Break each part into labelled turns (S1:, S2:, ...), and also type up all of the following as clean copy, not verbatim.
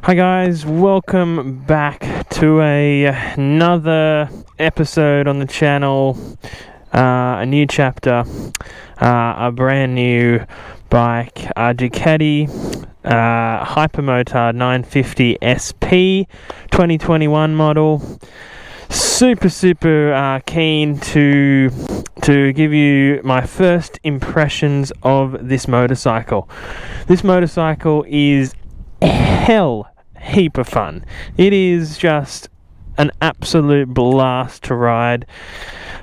S1: Hi guys, welcome back to another episode on the channel, a new chapter, a brand new bike, Ducatti hypermotard 950SP 2021 model. Super keen to give you my first impressions of this motorcycle. This motorcycle is hell heap of fun. It is just an absolute blast to ride.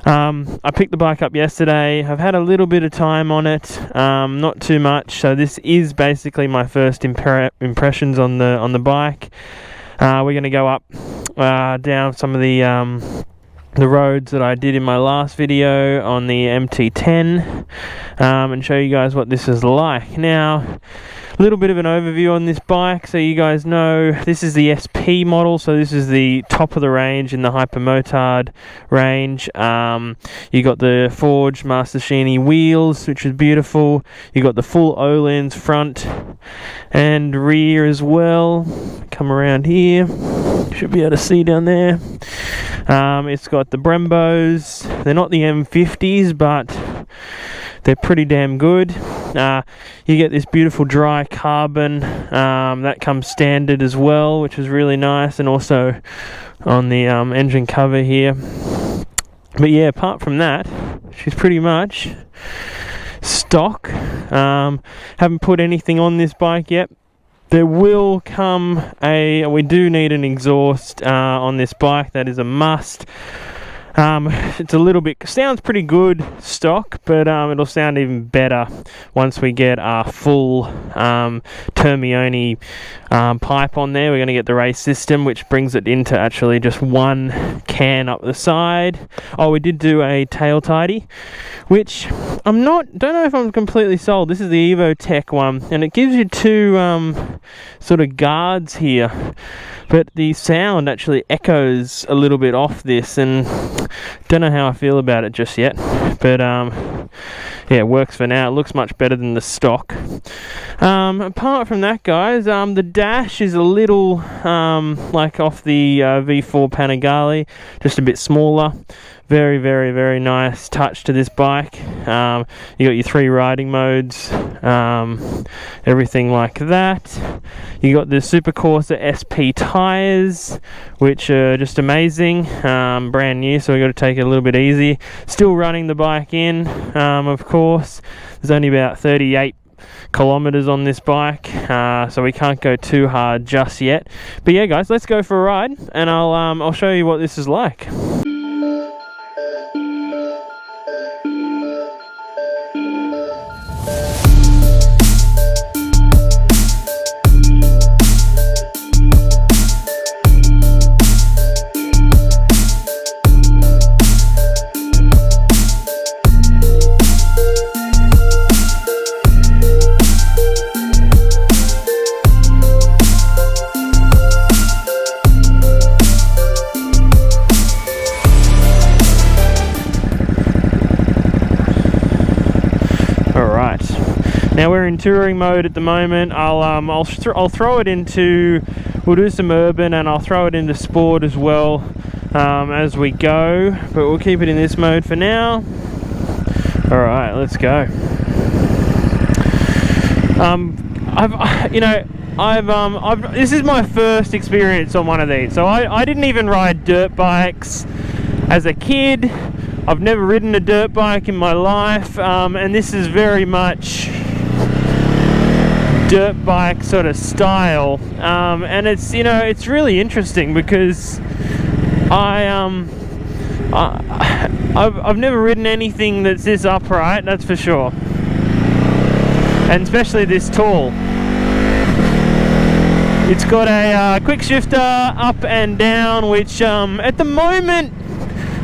S1: I picked the bike up yesterday. I've had a little bit of time on it, not too much. So this is basically my first impressions on the bike. We're going to go up down some of the roads that I did in my last video on the MT10 and show you guys what this is like. Now, a little bit of an overview on this bike so you guys know this is the SP model, so this is the top of the range in the hypermotard range. You got the forged Mastershini wheels, which is beautiful. You got the full Öhlins front and rear as well. Come around here, should be able to see down there. It's got the Brembos. They're not the M50s, but they're pretty damn good. You get this beautiful dry carbon that comes standard as well, which is really nice, and also on the engine cover here. But yeah, apart from that, she's pretty much stock. Haven't put anything on this bike yet. There will come we do need an exhaust on this bike. That is a must. It's a little bit, sounds pretty good stock, but it'll sound even better once we get our full Termione pipe on there. We're going to get the race system, which brings it into actually just one can up the side. Oh, we did do a tail tidy, which don't know if I'm completely sold. This is the Evo Tech one, and it gives you two sort of guards here, but the sound actually echoes a little bit off this, and don't know how I feel about it just yet, but yeah, it works for now. It looks much better than the stock. Apart from that, guys, the dash is a little like off the V4 Panigale, just a bit smaller. Very nice touch to this bike. You got your 3 riding modes, everything like that. You got the Supercorsa SP tires, which are just amazing, brand new, so we got to take it a little bit easy. Still running the bike in, of course. There's only about 38 kilometers on this bike, so we can't go too hard just yet. But yeah, guys, let's go for a ride, and I'll show you what this is like. Now we're in touring mode at the moment. I'll throw it into, we'll do some urban, and I'll throw it into sport as well as we go, but we'll keep it in this mode for now. All right, let's go. This is my first experience on one of these, so I didn't even ride dirt bikes as a kid. I've never ridden a dirt bike in my life, and this is very much dirt bike sort of style, and it's, you know, it's really interesting because I've never ridden anything that's this upright, that's for sure, and especially this tall. It's got a quick shifter up and down, which at the moment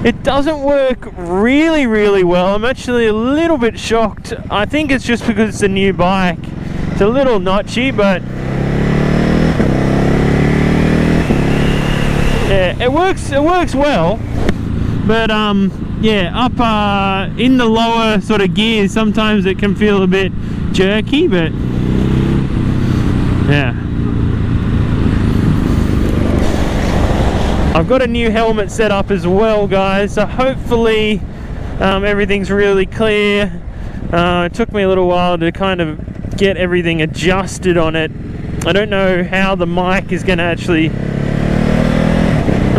S1: it doesn't work really well. I'm actually a little bit shocked. I think it's just because it's a new bike. It's a little notchy, but yeah, it works well. But yeah, up in the lower sort of gears, sometimes it can feel a bit jerky, but yeah. I've got a new helmet set up as well, guys, so hopefully everything's really clear. It took me a little while to kind of get everything adjusted on it. I don't know how the mic is going to actually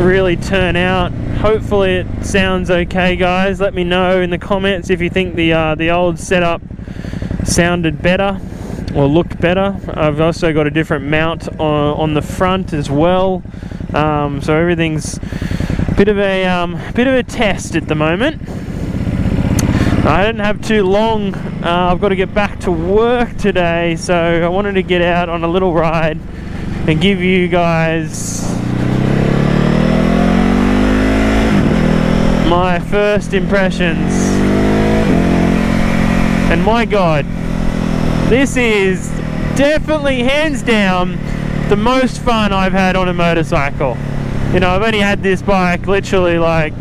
S1: really turn out. Hopefully it sounds okay, guys. Let me know in the comments if you think the old setup sounded better or looked better. I've also got a different mount on the front as well, so everything's a bit of a test at the moment. I didn't have too long. I've got to get back to work today, so I wanted to get out on a little ride and give you guys my first impressions. And my God, this is definitely hands down the most fun I've had on a motorcycle. You know, I've only had this bike literally like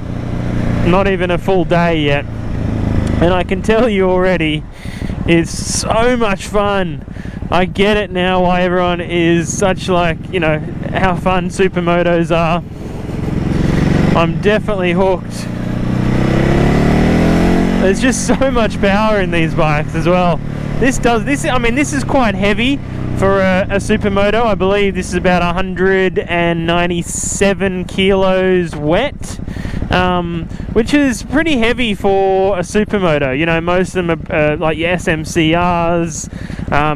S1: not even a full day yet, and I can tell you already it's so much fun. I get it now why everyone is such like, you know, how fun supermotos are. I'm definitely hooked. There's just so much power in these bikes as well. I mean, this is quite heavy for a supermoto. I believe this is about 197 kilos wet, which is pretty heavy for a supermoto. You know, most of them are like your SMCRs,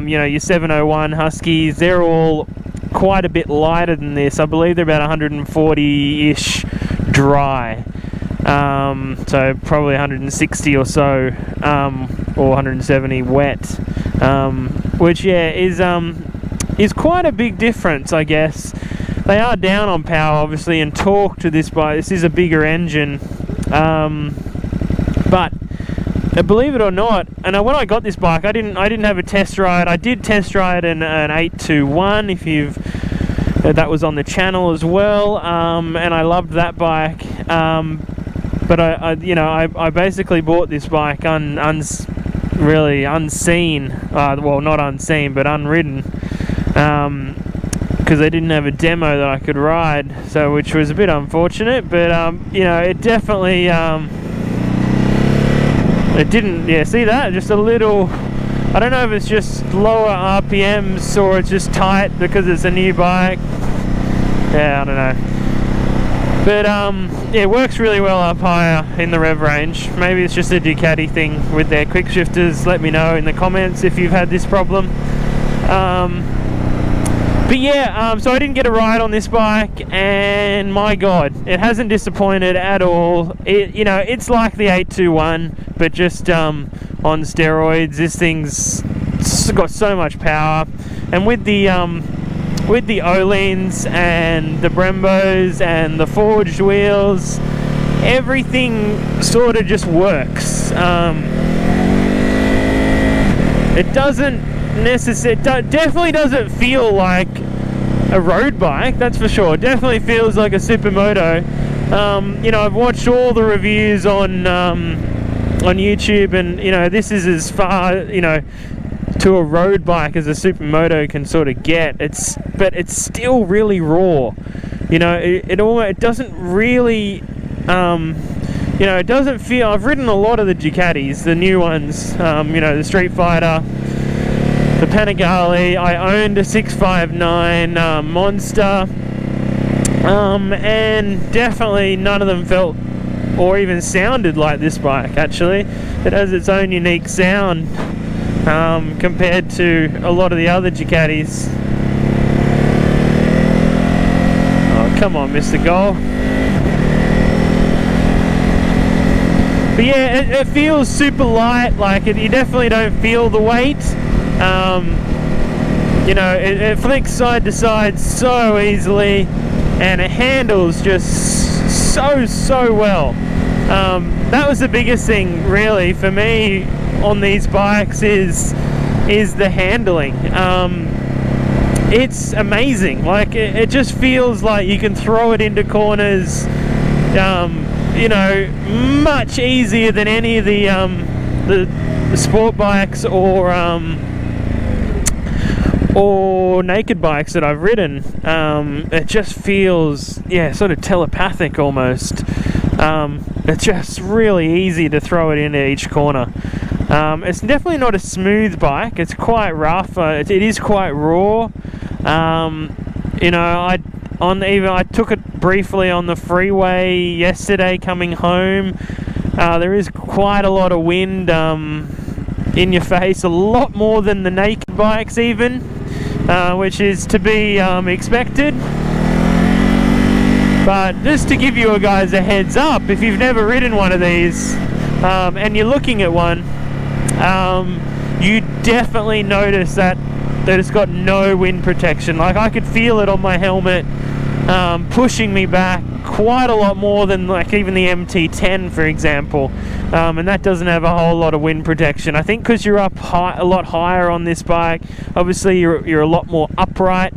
S1: you know, your 701 Huskies. They're all quite a bit lighter than this. I believe they're about 140-ish dry. So probably 160 or so, or 170 wet, which yeah is quite a big difference, I guess. They are down on power obviously and torque to this bike. This is a bigger engine, but believe it or not, and when I got this bike, I didn't have a test ride. I did test ride an 821 that was on the channel as well, and I loved that bike. But I basically bought this bike really unseen, well, not unseen, but unridden, because they didn't have a demo that I could ride, so which was a bit unfortunate. But you know, it definitely it didn't. Yeah, see that? Just a little. I don't know if it's just lower RPMs or it's just tight because it's a new bike. Yeah, I don't know. But yeah, it works really well up higher in the rev range. Maybe it's just a Ducati thing with their quick shifters. Let me know in the comments if you've had this problem. But yeah, so I didn't get a ride on this bike, and my God, it hasn't disappointed at all. You know, it's like the 821, but just on steroids. This thing's got so much power, and with the Öhlins and the Brembos and the forged wheels, everything sort of just works. It definitely doesn't feel like a road bike, that's for sure. It definitely feels like a supermoto. You know, I've watched all the reviews on YouTube, and you know, this is as far, you know, to a road bike as a supermoto can sort of get. But it's still really raw. You know, it doesn't really, you know, it doesn't feel. I've ridden a lot of the Ducatis, the new ones. You know, the Street Fighter, the Panigale. I owned a 659 Monster, and definitely none of them felt or even sounded like this bike. Actually, it has its own unique sound. Compared to a lot of the other Ducatis. Oh, come on, Mr. Goal. But yeah, it feels super light. Like you definitely don't feel the weight. You know, it flicks side to side so easily, and it handles just so well. That was the biggest thing really for me on these bikes is the handling. It's amazing. Like it just feels like you can throw it into corners, you know, much easier than any of the sport bikes or or naked bikes that I've ridden, it just feels, yeah, sort of telepathic almost. It's just really easy to throw it into each corner. It's definitely not a smooth bike. It's quite rough. It is quite raw. You know, I took it briefly on the freeway yesterday coming home. There is quite a lot of wind in your face, a lot more than the naked bikes even, which is to be expected. But just to give you guys a heads up, if you've never ridden one of these and you're looking at one, you definitely notice that it's got no wind protection. Like, I could feel it on my helmet, pushing me back quite a lot more than like even the MT10, for example, and that doesn't have a whole lot of wind protection. I think because you're up high, a lot higher on this bike, obviously you're a lot more upright,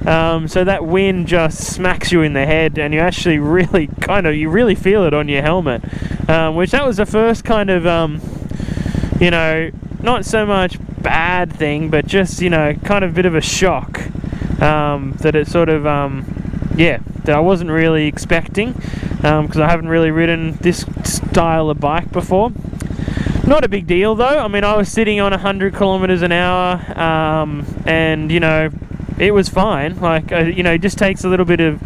S1: so that wind just smacks you in the head, and you actually really you really feel it on your helmet, which that was the first kind of you know, not so much bad thing, but just, you know, kind of a bit of a shock, that it sort of yeah, that I wasn't really expecting, because I haven't really ridden this style of bike before. Not a big deal though. I mean, I was sitting on 100 kilometers an hour, and you know, it was fine. Like, you know, it just takes a little bit of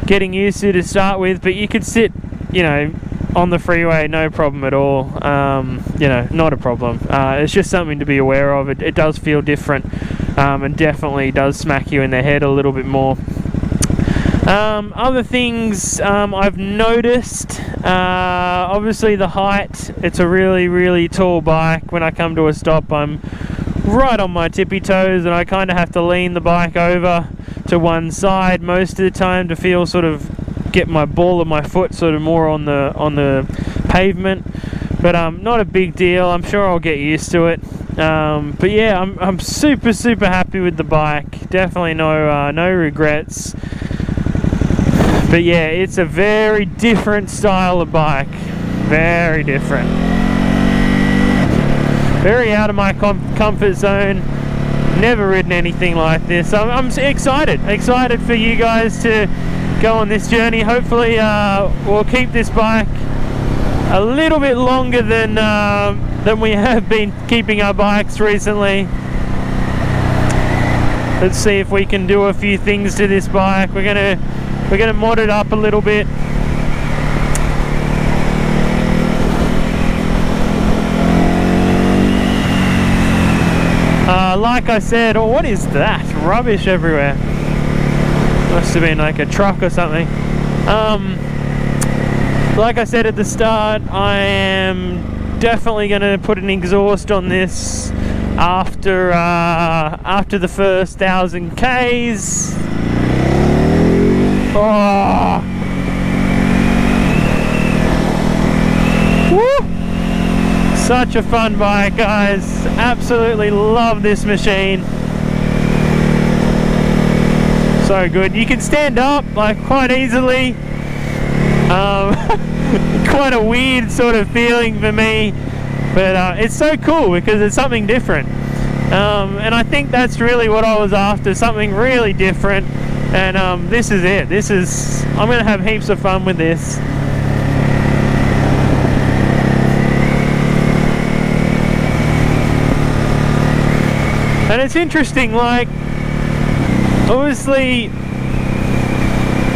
S1: getting used to start with, but you could sit, you know, on the freeway, no problem at all. You know, not a problem. It's just something to be aware of. It does feel different, and definitely does smack you in the head a little bit more. Other things I've noticed, obviously the height. It's a really, really tall bike. When I come to a stop, I'm right on my tippy toes, and I kind of have to lean the bike over to one side most of the time to feel sort of get my ball of my foot sort of more on the pavement, but not a big deal. I'm sure I'll get used to it. But yeah, I'm super happy with the bike. Definitely no regrets. But yeah, it's a very different style of bike. Very different. Very out of my comfort zone. Never ridden anything like this. I'm excited for you guys to go on this journey. Hopefully we'll keep this bike a little bit longer than we have been keeping our bikes recently. Let's see if we can do a few things to this bike. We're gonna mod it up a little bit. Like I said, oh, what is that? Rubbish everywhere. Must have been like a truck or something. Like I said at the start, I am definitely going to put an exhaust on this after the first 1,000 Ks. Oh. Woo! Such a fun bike, guys. Absolutely love this machine. So good. You can stand up like quite easily. Quite a weird sort of feeling for me, but it's so cool because it's something different, and I think that's really what I was after, something really different, and this is it. I'm gonna have heaps of fun with this. And it's interesting, like, obviously,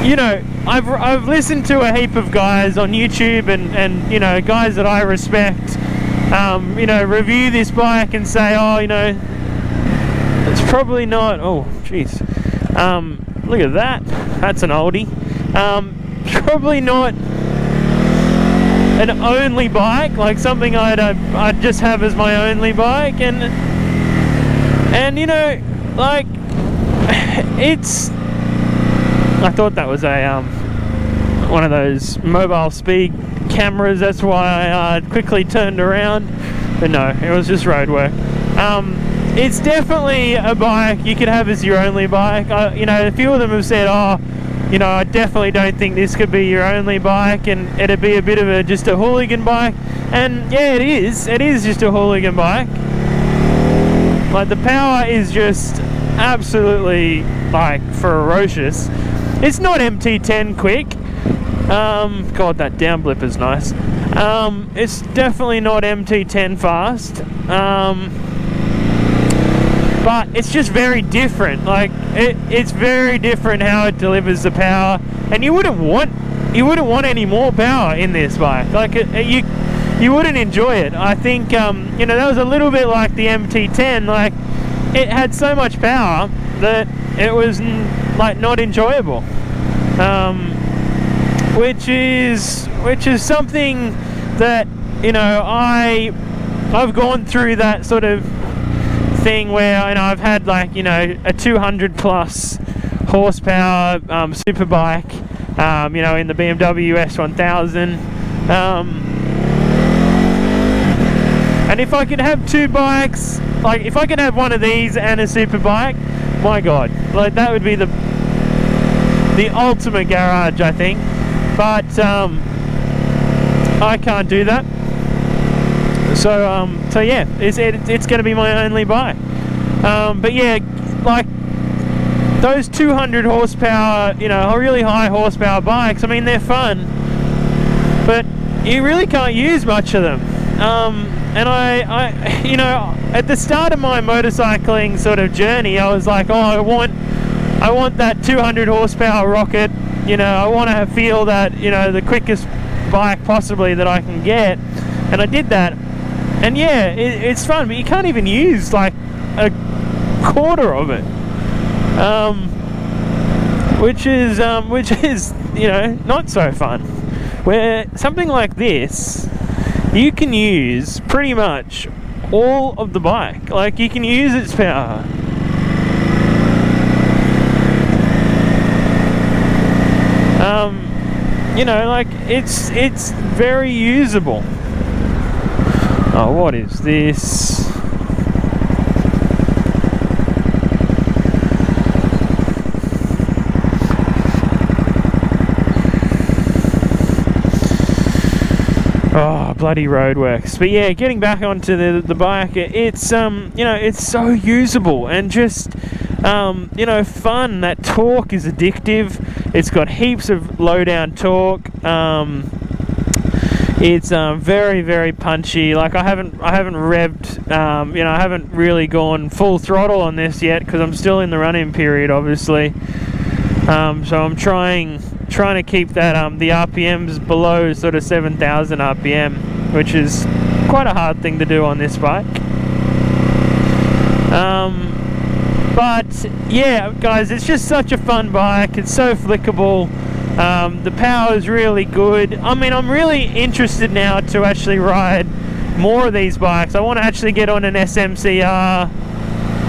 S1: you know, I've listened to a heap of guys on YouTube and you know, guys that I respect, you know, review this bike and say, oh, you know, it's probably not, oh jeez, look at that, that's an oldie, probably not an only bike, like something I'd just have as my only bike, and you know, like, it's, I thought that was a one of those mobile speed cameras, that's why I quickly turned around, but no, it was just road work. It's definitely a bike you could have as your only bike. You know, a few of them have said, oh, you know, I definitely don't think this could be your only bike, and it'd be a bit of just a hooligan bike, and yeah, it is just a hooligan bike. Like, the power is just absolutely like ferocious. It's not MT10 quick. God, that down blip is nice. It's definitely not MT10 fast. But it's just very different. Like it's very different how it delivers the power, and you wouldn't want any more power in this bike. Like you wouldn't enjoy it. I think you know, that was a little bit like the MT10. Like it had so much power that it was like not enjoyable. Which is something that, you know, I've gone through that sort of thing where, you know, I've had like, you know, a 200 plus horsepower super bike, you know, in the BMW S1000, and if I could have two bikes, like if I could have one of these and a super bike, my god, like that would be the ultimate garage, I think. But I can't do that. So yeah, it's going to be my only bike. But yeah, like those 200 horsepower, you know, really high horsepower bikes, I mean, they're fun, but you really can't use much of them. And I, you know, at the start of my motorcycling sort of journey, I was like, oh, I want that 200 horsepower rocket. You know, I want to feel that, you know, the quickest bike possibly that I can get, and I did that. And yeah, it's fun, but you can't even use like a quarter of it, which is you know, not so fun. Where something like this, you can use pretty much all of the bike. Like you can use its power. You know, like it's very usable. Oh, what is this? Oh, bloody roadworks. But yeah, getting back onto the bike, it's you know, it's so usable and just you know, fun. That torque is addictive. It's got heaps of low down torque. It's very, very punchy. Like I haven't revved, you know, I haven't really gone full throttle on this yet because I'm still in the run-in period, obviously. So I'm trying to keep that the RPMs below sort of 7,000 RPM, which is quite a hard thing to do on this bike. But yeah, guys, it's just such a fun bike. It's so flickable. The power is really good. I mean, I'm really interested now to actually ride more of these bikes. I want to actually get on an SMCR,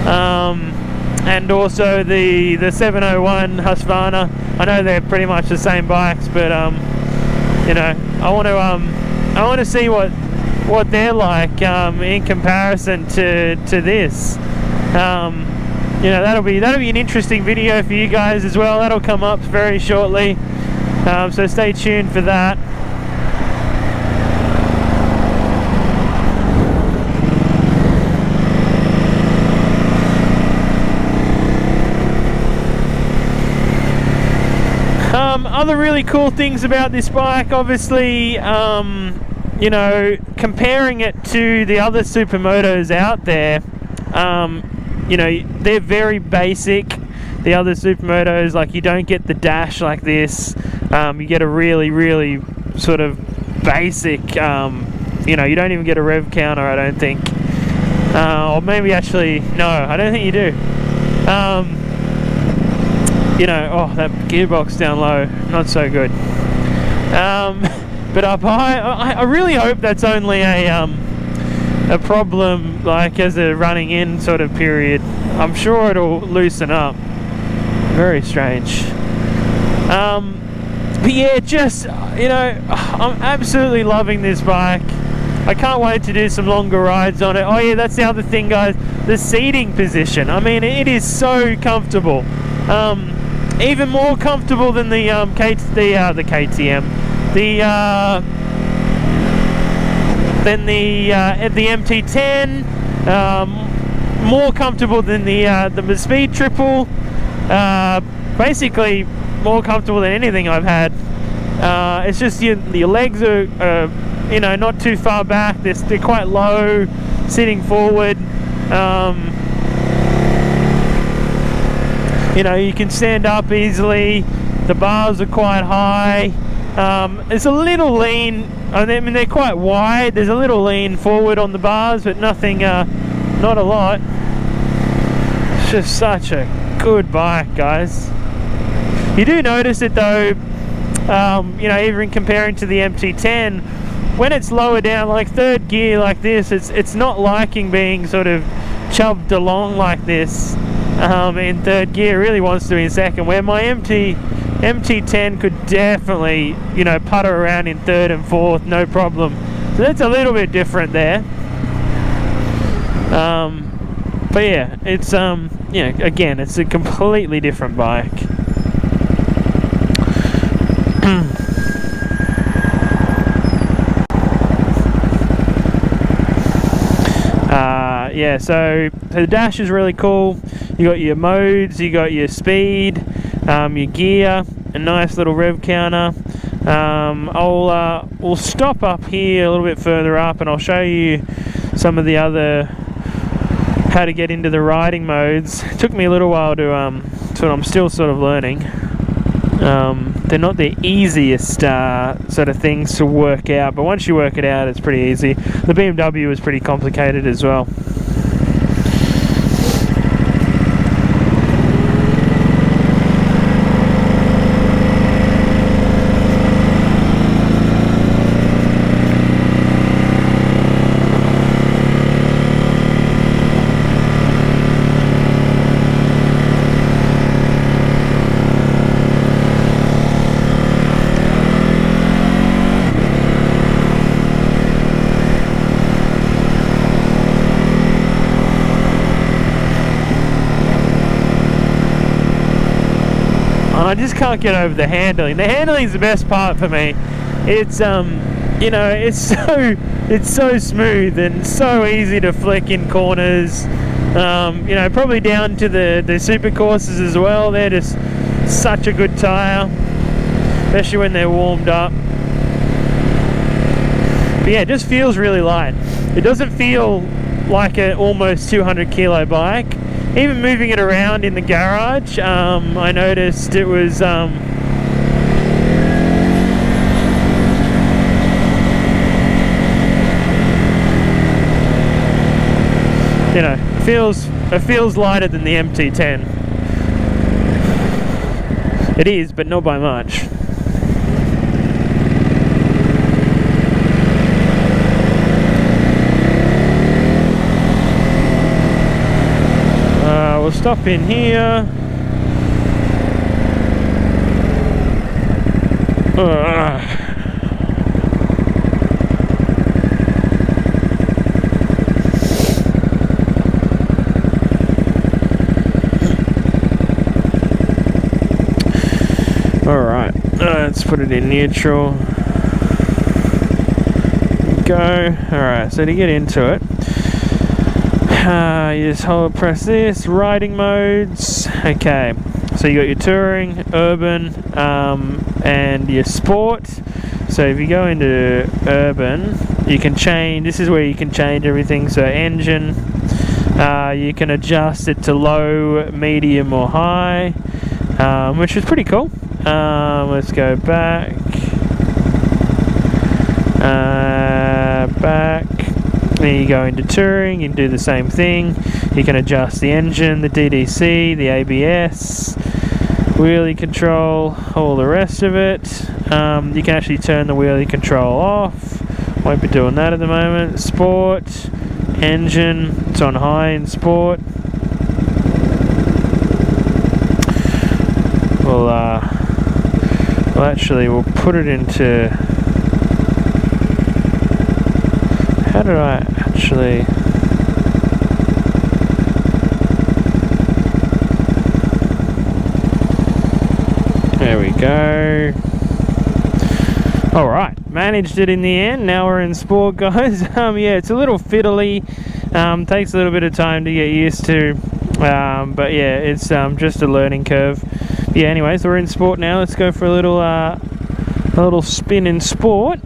S1: and also the 701 Husqvarna. I know they're pretty much the same bikes, but you know, I want to see what they're like in comparison to this. You know, that'll be an interesting video for you guys as well. That'll come up very shortly, so stay tuned for that. Other really cool things about this bike, obviously, you know, comparing it to the other Supermotos out there, you know, they're very basic. The other Supermotos, like, you don't get the dash like this. You get a really, really sort of basic, you know, you don't even get a rev counter, I don't think. Or maybe actually, no, I don't think you do. You know, oh, that gearbox down low, not so good. But up high, I really hope that's only a problem, like as a running in sort of period. I'm sure it'll loosen up. Very strange. But yeah, just, you know, I'm absolutely loving this bike. I can't wait to do some longer rides on it. Oh yeah, that's the other thing, guys, the seating position. I mean, it is so comfortable. Even more comfortable than the KTM, than the MT10, more comfortable than the Speed Triple. Basically more comfortable than anything I've had. It's just your legs are you know, not too far back. They're quite low sitting forward. You know, you can stand up easily. The bars are quite high. It's a little lean. I mean, they're quite wide. There's a little lean forward on the bars, but nothing, not a lot. It's just such a good bike, guys. You do notice it though, you know, even comparing to the MT10, when it's lower down, like third gear like this, it's not liking being sort of chubbed along like this in third gear. It really wants to be in second, where my MT10 could definitely, you know, putter around in third and fourth, no problem. So that's a little bit different there. But yeah, it's you know, again, it's a completely different bike. Yeah, so the dash is really cool. You got your modes, you got your speed, your gear, a nice little rev counter. We'll stop up here a little bit further up, and I'll show you some of the other, how to get into the riding modes. It took me a little while to so I'm still sort of learning. They're not the easiest sort of things to work out, but once you work it out, it's pretty easy. The BMW is pretty complicated as well. I just can't get over the handling. The handling is the best part for me. It's you know, it's so smooth and so easy to flick in corners. You know, probably down to the super courses as well. They're just such a good tyre, especially when they're warmed up. But yeah, it just feels really light. It doesn't feel like an almost 200 kilo bike. Even moving it around in the garage, I noticed it was, you know, it feels lighter than the MT10. It is, but not by much. We'll stop in here. Alright, let's put it in neutral. Go. Alright, so to get into it, you just press this, riding modes. Okay, so you got your touring, urban, and your sport. So if you go into urban, you can change, this is where you can change everything. So engine, you can adjust it to low, medium or high, which is pretty cool. Let's go back, then you go into touring, you can do the same thing. You can adjust the engine, the DDC, the ABS, wheelie control, all the rest of it. You can actually turn the wheelie control off. Won't be doing that at the moment. Sport, engine, it's on high in sport. We'll put it into, how did I actually, there we go. Alright, managed it in the end. Now we're in sport, guys. Yeah, it's a little fiddly. Takes a little bit of time to get used to, but yeah, it's just a learning curve. Yeah, anyways, we're in sport now. Let's go for a little spin in sport.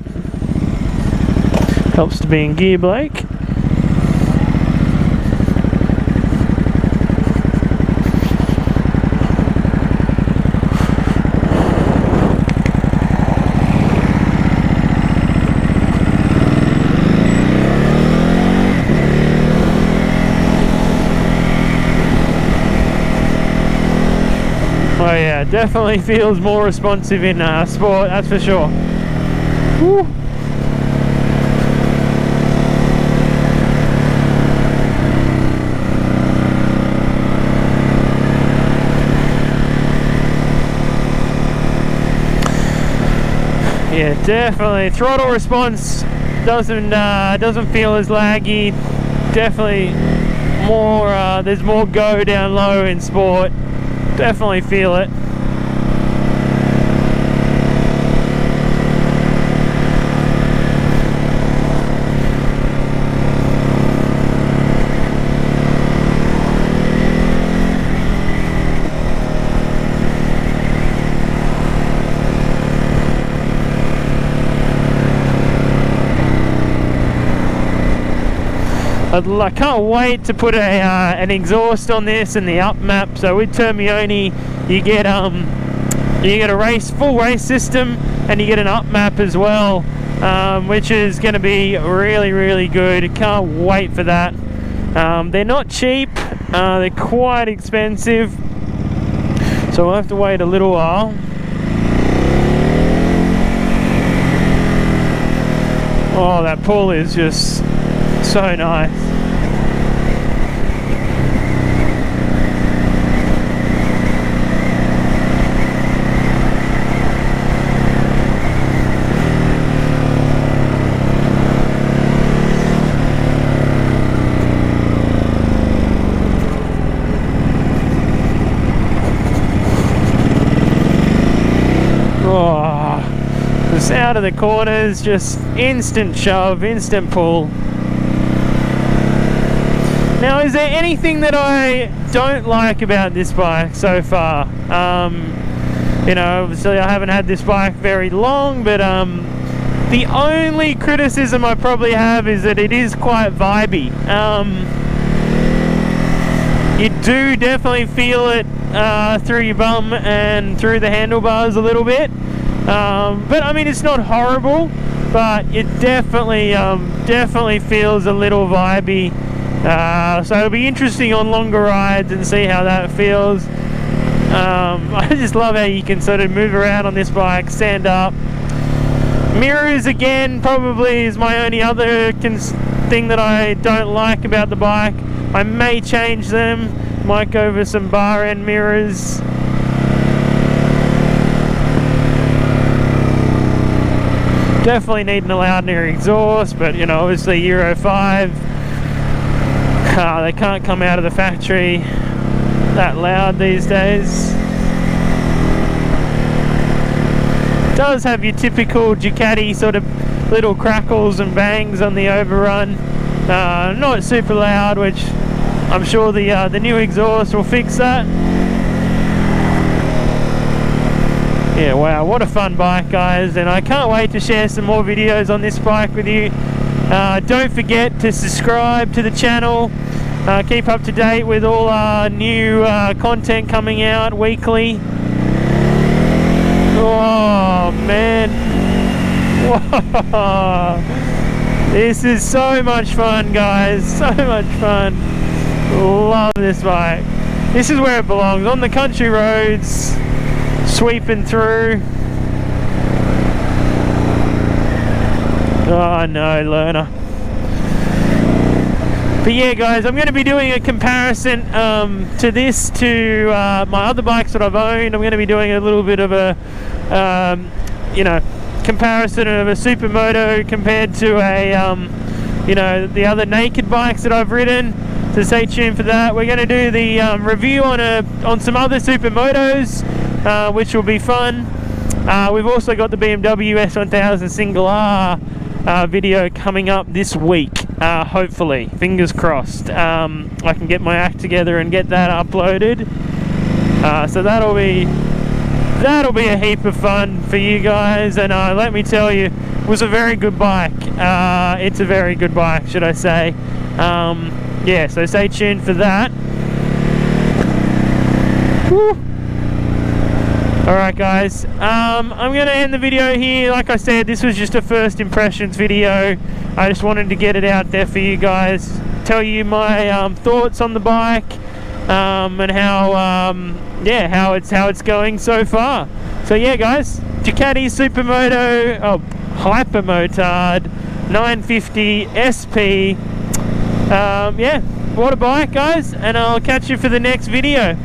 S1: Helps to be in gear, Blake. Oh yeah, definitely feels more responsive in sport, that's for sure. Woo. Yeah, definitely. Throttle response doesn't feel as laggy. Definitely more. There's more go down low in sport. Definitely feel it. I can't wait to put an exhaust on this and the up map. So with Termione, you get a full race system, and you get an up map as well, which is going to be really, really good. Can't wait for that. They're not cheap. They're quite expensive, so we'll have to wait a little while. Oh, that pull is just so nice. Out of the corners, just instant shove, instant pull. Now, is there anything that I don't like about this bike so far? You know, obviously I haven't had this bike very long, but the only criticism I probably have is that it is quite vibey. You do definitely feel it through your bum and through the handlebars a little bit. But I mean, it's not horrible, but it definitely feels a little vibey. So it'll be interesting on longer rides and see how that feels. I just love how you can sort of move around on this bike, stand up. Mirrors, again, probably is my only other thing that I don't like about the bike. I may change them, might go for some bar end mirrors. Definitely need an louder exhaust, but you know, obviously Euro 5, they can't come out of the factory that loud these days. It does have your typical Ducati sort of little crackles and bangs on the overrun. Not super loud, which I'm sure the new exhaust will fix that. Yeah, wow, what a fun bike, guys, and I can't wait to share some more videos on this bike with you. Don't forget to subscribe to the channel, keep up to date with all our new content coming out weekly. Oh man, whoa. This is so much fun, guys, so much fun. Love this bike. This is where it belongs, on the country roads, sweeping through. Oh no, learner. But yeah, guys, I'm going to be doing a comparison to this to my other bikes that I've owned. I'm going to be doing a little bit of a you know, comparison of a Supermoto compared to a you know, the other naked bikes that I've ridden. So stay tuned for that. We're going to do the review on some other Supermotos, which will be fun. We've also got the BMW S1000 single R video coming up this week. hopefully, fingers crossed, I can get my act together and get that uploaded. So that'll be a heap of fun for you guys, and let me tell you, it was a very good bike. It's a very good bike, should I say. Yeah, so stay tuned for that. Woo. Alright guys, I'm going to end the video here. Like I said, this was just a first impressions video. I just wanted to get it out there for you guys, tell you my thoughts on the bike, and how it's going so far. So yeah guys, Ducatti Supermoto, hypermotard 950SP. Yeah, what a bike guys, and I'll catch you for the next video.